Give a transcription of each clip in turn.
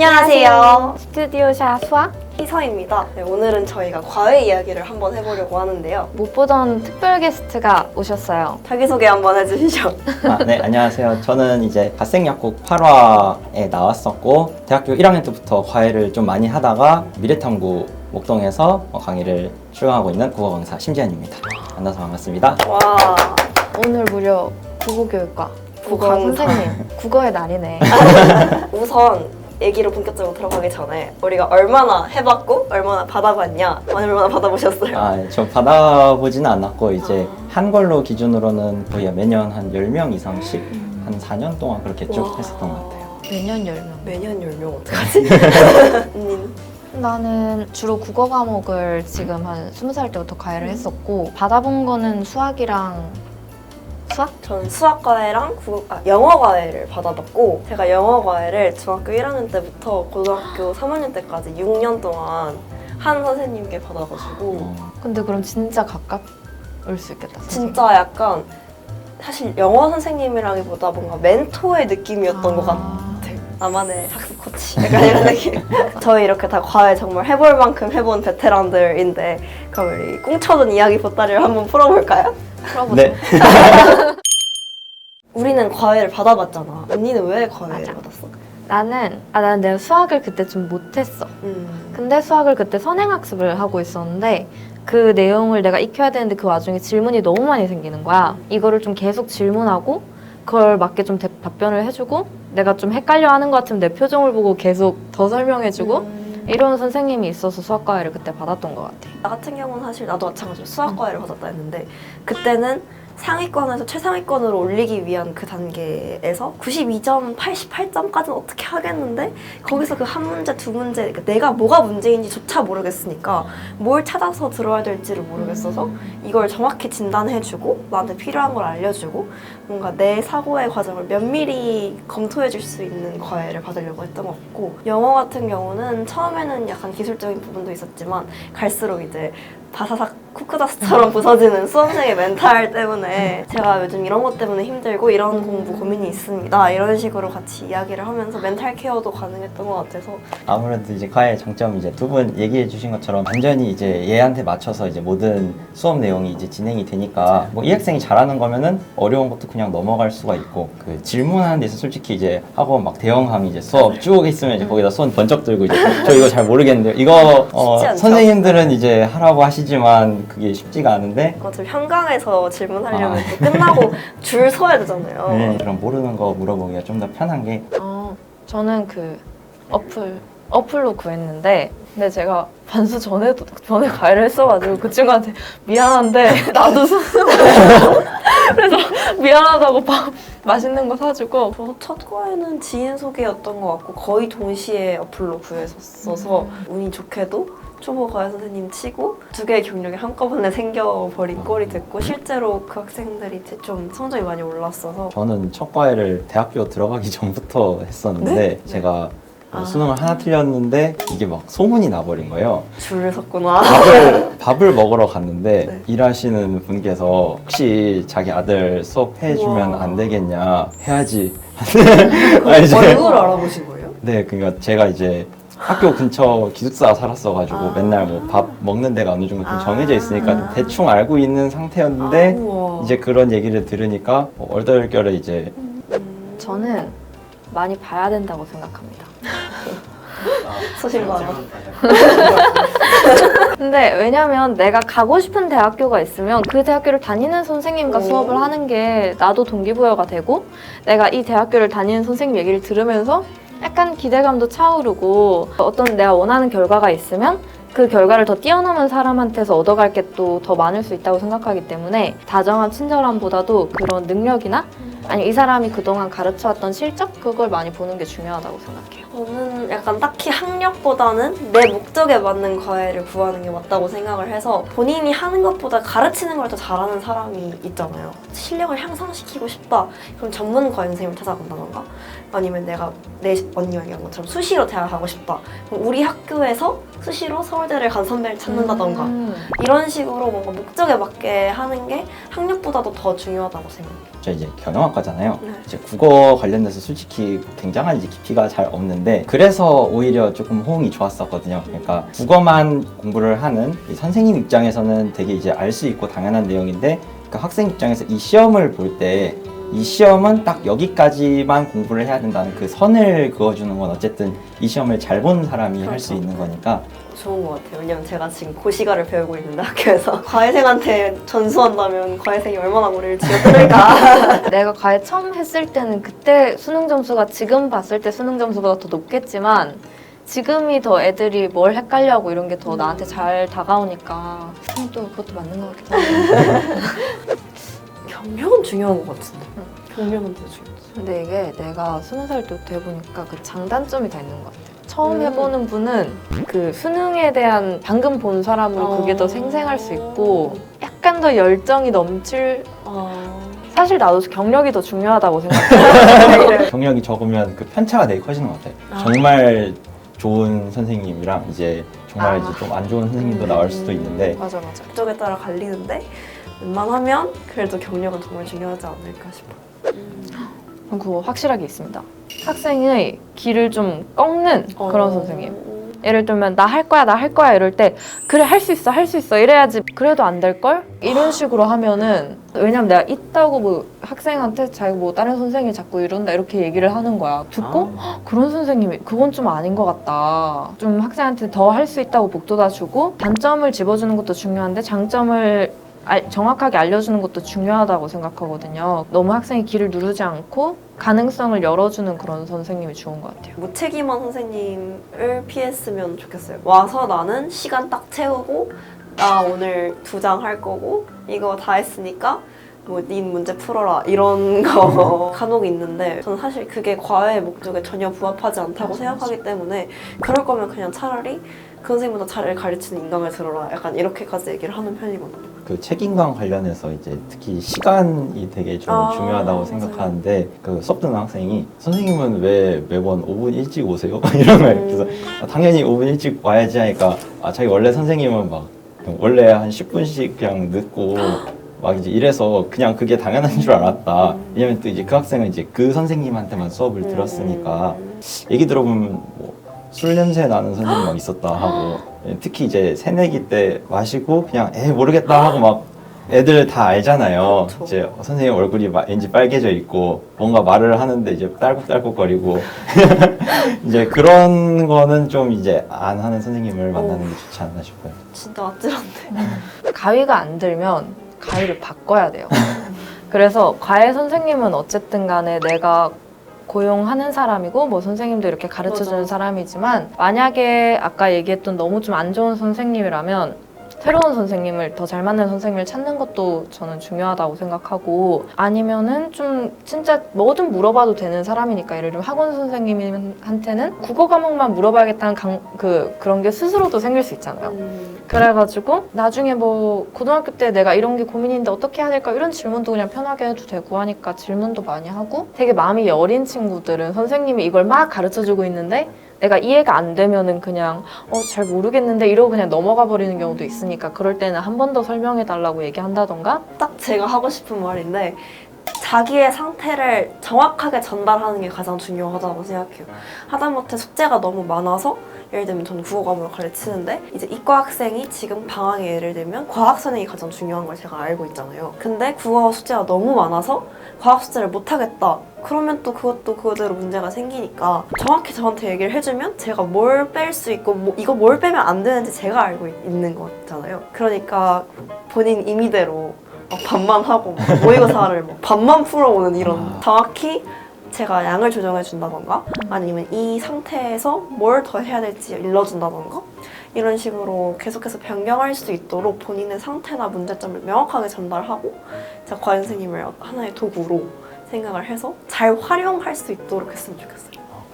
안녕하세요. 스튜디오샤 수학? 희서입니다. 네, 오늘은 저희가 과외 이야기를 한번 해보려고 하는데요. 못 보던 특별 게스트가 오셨어요. 자기소개 한번 해주시죠. 네, 안녕하세요. 저는 이제 갓생약국 8화에 나왔었고 대학교 1학년 때부터 과외를 좀 많이 하다가 미래탐구 목동에서 강의를 수강하고 있는 국어강사 심지현입니다. 만나서 반갑습니다. 와, 오늘 무려 국어교육과 국어 국어강사. 선생님, 국어의 날이네. 우선 얘기를 본격적으로 들어가기 전에 우리가 얼마나 해봤고 얼마나 받아봤냐, 얼마나 받아보셨어요? 저 받아보지는 않았고 이제 한 걸로 기준으로는 거의 매년 한 10명 이상씩 한 4년 동안 그렇게 쭉 와. 했었던 것 같아요. 매년 10명. 매년 10명 어떡하지? 언니는? 나는 주로 국어 과목을 지금 한 20살 때부터 과외를 했었고 받아본 거는 수학이랑 수학? 전 수학 과외랑 영어 과외를 받아봤고, 제가 영어 과외를 중학교 1학년 때부터 고등학교 3학년 때까지 6년 동안 한 선생님께 받아가지고 근데 그럼 진짜 가까울 수 있겠다. 선생님. 진짜 약간 사실 영어 선생님이라기보다 뭔가 멘토의 느낌이었던 것 같아요. 나만의 학습 코치 약간 이런 느낌. 저희 이렇게 다 과외 정말 해볼 만큼 해본 베테랑들인데, 그럼 우리 꽁쳐둔 이야기 보따리를 한번 풀어볼까요? 풀어보자. 네. 우리는 과외를 받아봤잖아. 언니는 왜 과외를 맞아. 받았어? 나는 내가 수학을 그때 좀 못했어. 근데 수학을 그때 선행학습을 하고 있었는데 그 내용을 내가 익혀야 되는데 그 와중에 질문이 너무 많이 생기는 거야. 이거를 좀 계속 질문하고 그걸 맞게 좀 답변을 해주고 내가 좀 헷갈려 하는 것 같으면 내 표정을 보고 계속 더 설명해주고 이런 선생님이 있어서 수학과외를 그때 받았던 것 같아. 나 같은 경우는 사실 나도 마찬가지로 수학과외를 받았다 했는데, 그때는 상위권에서 최상위권으로 올리기 위한 그 단계에서 92점, 88점까지는 어떻게 하겠는데 거기서 그 한 문제, 두 문제, 그러니까 내가 뭐가 문제인지조차 모르겠으니까 뭘 찾아서 들어야 될지를 모르겠어서 이걸 정확히 진단해주고 나한테 필요한 걸 알려주고 뭔가 내 사고의 과정을 면밀히 검토해줄 수 있는 과외를 받으려고 했던 것 같고, 영어 같은 경우는 처음에는 약간 기술적인 부분도 있었지만 갈수록 이제 바사삭 쿠크다스처럼 부서지는 수험생의 멘탈 때문에 제가 요즘 이런 것 때문에 힘들고 이런 공부 고민이 있습니다, 이런 식으로 같이 이야기를 하면서 멘탈 케어도 가능했던 것 같아서. 아무래도 이제 과외 장점이 이제 두 분 얘기해 주신 것처럼 완전히 이제 얘한테 맞춰서 이제 모든 수업 내용이 이제 진행이 되니까 뭐 이 학생이 잘하는 거면은 어려운 것도 그냥 넘어갈 수가 있고, 그 질문하는 데서 솔직히 이제 학원 막 대형함이 이제 수업 쭉 있으면 이제 거기다 손 번쩍 들고 이제 저 이거 잘 모르겠는데요. 이거 쉽지 않죠. 선생님들은 이제 하라고 하시지만 그게 쉽지가 않은데 좀 현강에서 질문하려면 또 끝나고 줄 서야 되잖아요. 네, 그럼 모르는 거 물어보기가 좀 더 편한 게 저는 그 어플로 구했는데 근데 제가 반수 전에 과외를 했어가지고 그 친구한테 미안한데 나도 그래서 미안하다고 밥 맛있는 거 사주고. 저 첫 과에는 지인 소개였던 것 같고 거의 동시에 어플로 구했었어서 운이 좋게도 초보 과외 선생님 치고 두 개의 경력이 한꺼번에 생겨버린 꼴이 됐고, 실제로 그 학생들이 좀 성적이 많이 올랐어서. 저는 첫 과외를 대학교 들어가기 전부터 했었는데 네? 제가 수능을 하나 틀렸는데 이게 막 소문이 나버린 거예요. 줄을 섰구나. 밥을 먹으러 갔는데 네. 일하시는 분께서 혹시 자기 아들 수업 해주면 우와. 안 되겠냐, 해야지. 얼굴 알아보신 거예요? 네, 그러니까 제가 이제 학교 근처 기숙사 살았어가지고 맨날 뭐 밥 먹는 데가 어느 정도 좀 정해져 있으니까 대충 알고 있는 상태였는데 우와. 이제 그런 얘기를 들으니까 얼떨결에 이제 저는 많이 봐야 된다고 생각합니다. 소신발언. 근데 왜냐면 내가 가고 싶은 대학교가 있으면 그 대학교를 다니는 선생님과 수업을 하는 게 나도 동기부여가 되고, 내가 이 대학교를 다니는 선생님 얘기를 들으면서 약간 기대감도 차오르고 어떤 내가 원하는 결과가 있으면 그 결과를 더 뛰어넘은 사람한테서 얻어갈 게 또 더 많을 수 있다고 생각하기 때문에 다정함, 친절함보다도 그런 능력이나 아니 이 사람이 그동안 가르쳐왔던 실적, 그걸 많이 보는 게 중요하다고 생각해요. 저는 약간 딱히 학력보다는 내 목적에 맞는 과외를 구하는 게 맞다고 생각을 해서, 본인이 하는 것보다 가르치는 걸 더 잘하는 사람이 있잖아요. 실력을 향상시키고 싶다, 그럼 전문 과외 선생님을 찾아간다던가, 아니면 내가 내 언니가 얘기한 것처럼 수시로 대학 가고 싶다. 그럼 우리 학교에서 수시로 서울대를 간 선배를 찾는다던가 이런 식으로 뭔가 목적에 맞게 하는 게 학력보다도 더 중요하다고 생각해요. 저 이제 경영학과잖아요. 네. 이제 국어 관련돼서 솔직히 굉장한 이제 깊이가 잘 없는데 그래서 오히려 조금 호응이 좋았었거든요. 그러니까 국어만 공부를 하는 이 선생님 입장에서는 되게 이제 알 수 있고 당연한 내용인데 그러니까 학생 입장에서 이 시험을 볼 때 이 시험은 딱 여기까지만 공부를 해야 된다는 그 선을 그어주는 건 어쨌든 이 시험을 잘 본 사람이 할 수 그렇죠. 있는 거니까 좋은 것 같아요. 왜냐면 제가 지금 고시가를 배우고 있는데 학교에서 과외생한테 전수한다면 과외생이 얼마나 머리를 쥐어뜯을까. 내가 과외 처음 했을 때는 그때 수능 점수가 지금 봤을 때 수능 점수보다 더 높겠지만 지금이 더 애들이 뭘 헷갈려하고 이런 게 더 나한테 잘 다가오니까 또 그것도 맞는 것 같기도 하고. 경력은 중요한 것 같은데. 경력은 되게 중요하지. 근데 이게 내가 20살 때부터 해보니까 그 장단점이 다 있는 것 같아요. 처음 음. 해보는 분은 그 수능에 대한 방금 본 사람으로 그게 더 생생할 수 있고 약간 더 열정이 넘칠 사실 나도 경력이 더 중요하다고 생각해요. 경력이 적으면 그 편차가 되게 커지는 것 같아요. 아. 정말 좋은 선생님이랑 이제 정말 아. 이제 좀 안 좋은 선생님도 나올 수도 있는데 맞아 맞아. 목적에 따라 갈리는데 웬만하면 그래도 경력은 정말 중요하지 않을까 싶어요. 그럼 그거 확실하게 있습니다. 학생의 길을 좀 꺾는 그런 선생님. 예를 들면 나 할 거야 이럴 때 그래 할 수 있어 이래야지 그래도 안 될 걸? 이런 식으로 하면은 왜냐면 내가 있다고 뭐 학생한테 자기 뭐 다른 선생님이 자꾸 이런다 이렇게 얘기를 하는 거야. 듣고 그런 선생님이 그건 좀 아닌 것 같다. 좀 학생한테 더 할 수 있다고 복돋아 주고 단점을 집어주는 것도 중요한데 장점을 정확하게 알려주는 것도 중요하다고 생각하거든요. 너무 학생의 길을 누르지 않고 가능성을 열어주는 그런 선생님이 좋은 것 같아요. 무책임한 선생님을 피했으면 좋겠어요. 와서 나는 시간 딱 채우고 나 오늘 2장 할 거고 이거 다 했으니까 뭐 닌 문제 풀어라 이런 거 간혹 있는데 저는 사실 그게 과외의 목적에 전혀 부합하지 않다고 생각하기 때문에 그럴 거면 그냥 차라리 그 선생님보다 잘 가르치는 인강을 들어라 약간 이렇게까지 얘기를 하는 편이거든요. 그 책임감 관련해서 이제 특히 시간이 되게 좀 중요하다고 맞아요. 생각하는데 그 수업 듣는 학생이 선생님은 왜 매번 5분 일찍 오세요? 이런 말 그래서 당연히 5분 일찍 와야지 하니까 자기 원래 선생님은 막 원래 한 10분씩 그냥 늦고 막 이제 이래서 그냥 그게 당연한 줄 알았다. 왜냐면 또 이제 그 학생은 이제 그 선생님한테만 수업을 들었으니까 얘기 들어보면 뭐 술 냄새 나는 선생님 막 있었다 하고 특히 이제 새내기 때 마시고 그냥 모르겠다 하고 막 애들 다 알잖아요. 그렇죠. 이제 선생님 얼굴이 왠지 빨개져 있고 뭔가 말을 하는데 이제 딸꾹딸꾹거리고 이제 그런 거는 좀 이제 안 하는 선생님을 만나는 게 좋지 않나 싶어요. 진짜 아찔한데. 가위가 안 들면 가위를 바꿔야 돼요. 그래서 과외 선생님은 어쨌든 간에 내가 고용하는 사람이고 뭐 선생님도 이렇게 가르쳐주는 맞아. 사람이지만 만약에 아까 얘기했던 너무 좀 안 좋은 선생님이라면 새로운 선생님을 더 잘 맞는 선생님을 찾는 것도 저는 중요하다고 생각하고 아니면은 좀 진짜 뭐든 물어봐도 되는 사람이니까 예를 들면 학원 선생님한테는 국어 과목만 물어봐야겠다는 그런 게 스스로도 생길 수 있잖아요. 그래가지고 나중에 뭐 고등학교 때 내가 이런 게 고민인데 어떻게 해야 될까 이런 질문도 그냥 편하게 해도 되고 하니까 질문도 많이 하고 되게 마음이 여린 친구들은 선생님이 이걸 막 가르쳐주고 있는데 내가 이해가 안 되면은 그냥 잘 모르겠는데 이러고 그냥 넘어가 버리는 경우도 있으니까 그럴 때는 한 번 더 설명해 달라고 얘기한다던가 딱 제가 하고 싶은 말인데 자기의 상태를 정확하게 전달하는 게 가장 중요하다고 생각해요. 하다못해 숙제가 너무 많아서 예를 들면 저는 국어 과목을 가르치는데 이제 이과 학생이 지금 방학에 예를 들면 과학 선행이 가장 중요한 걸 제가 알고 있잖아요. 근데 국어 숙제가 너무 많아서 과학 숙제를 못 하겠다. 그러면 또 그것도 그대로 문제가 생기니까 정확히 저한테 얘기를 해주면 제가 뭘 뺄 수 있고 이거 뭘 빼면 안 되는지 제가 알고 있는 거잖아요. 그러니까 본인 임의대로 반만 하고 모의고사를 반만 풀어오는 이런 정확히 제가 양을 조정해 준다던가 아니면 이 상태에서 뭘 더 해야 될지 일러준다던가 이런 식으로 계속해서 변경할 수 있도록 본인의 상태나 문제점을 명확하게 전달하고 제가 과외 선생님을 하나의 도구로 생각을 해서 잘 활용할 수 있도록 했으면 좋겠어요.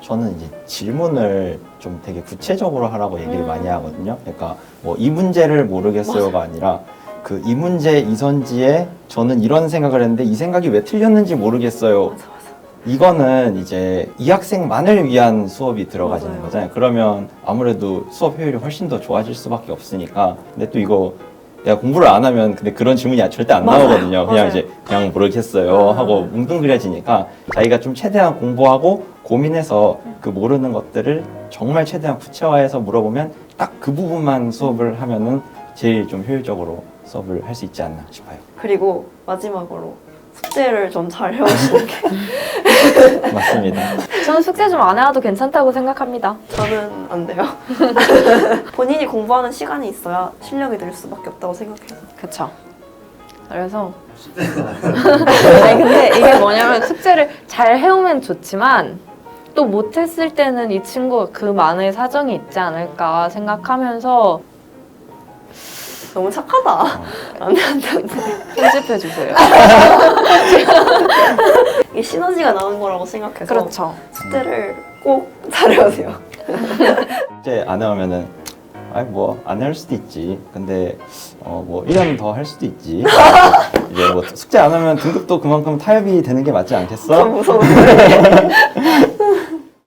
저는 이제 질문을 좀 되게 구체적으로 하라고 얘기를 많이 하거든요. 그러니까 뭐 이 문제를 모르겠어요가 아니라 그 이 문제 이선지에 저는 이런 생각을 했는데 이 생각이 왜 틀렸는지 모르겠어요. 맞아. 이거는 이제 이 학생만을 위한 수업이 들어가지는 맞아요. 거잖아요. 그러면 아무래도 수업 효율이 훨씬 더 좋아질 수밖에 없으니까. 근데 또 이거 내가 공부를 안 하면 근데 그런 질문이 절대 안 맞아요. 나오거든요. 그냥 맞아요. 이제 그냥 모르겠어요 하고 뭉뚱그려지니까 자기가 좀 최대한 공부하고 고민해서 그 모르는 것들을 정말 최대한 구체화해서 물어보면 딱 그 부분만 수업을 하면은 제일 좀 효율적으로 수업을 할 수 있지 않나 싶어요. 그리고 마지막으로 숙제를 좀 잘 해오시는 게 맞습니다. 저는 숙제 좀 안 해와도 괜찮다고 생각합니다. 저는 안 돼요. 본인이 공부하는 시간이 있어야 실력이 늘 수밖에 없다고 생각해요. 그쵸. 그래서 아니 근데 이게 뭐냐면 숙제를 잘 해오면 좋지만 또 못했을 때는 이 친구가 그만의 사정이 있지 않을까 생각하면서 너무 착하다. 안 돼, 안 돼, 안 돼. 편집해 주세요. 이게 시너지가 나는 거라고 생각해서 그렇죠. 숙제를 꼭 잘해오세요. 숙제 안 해오면은 아니 뭐 안 할 수도 있지. 근데 뭐 1년 더 할 수도 있지. 이제 뭐 숙제 안 하면 등급도 그만큼 타협이 되는 게 맞지 않겠어? 무서운데.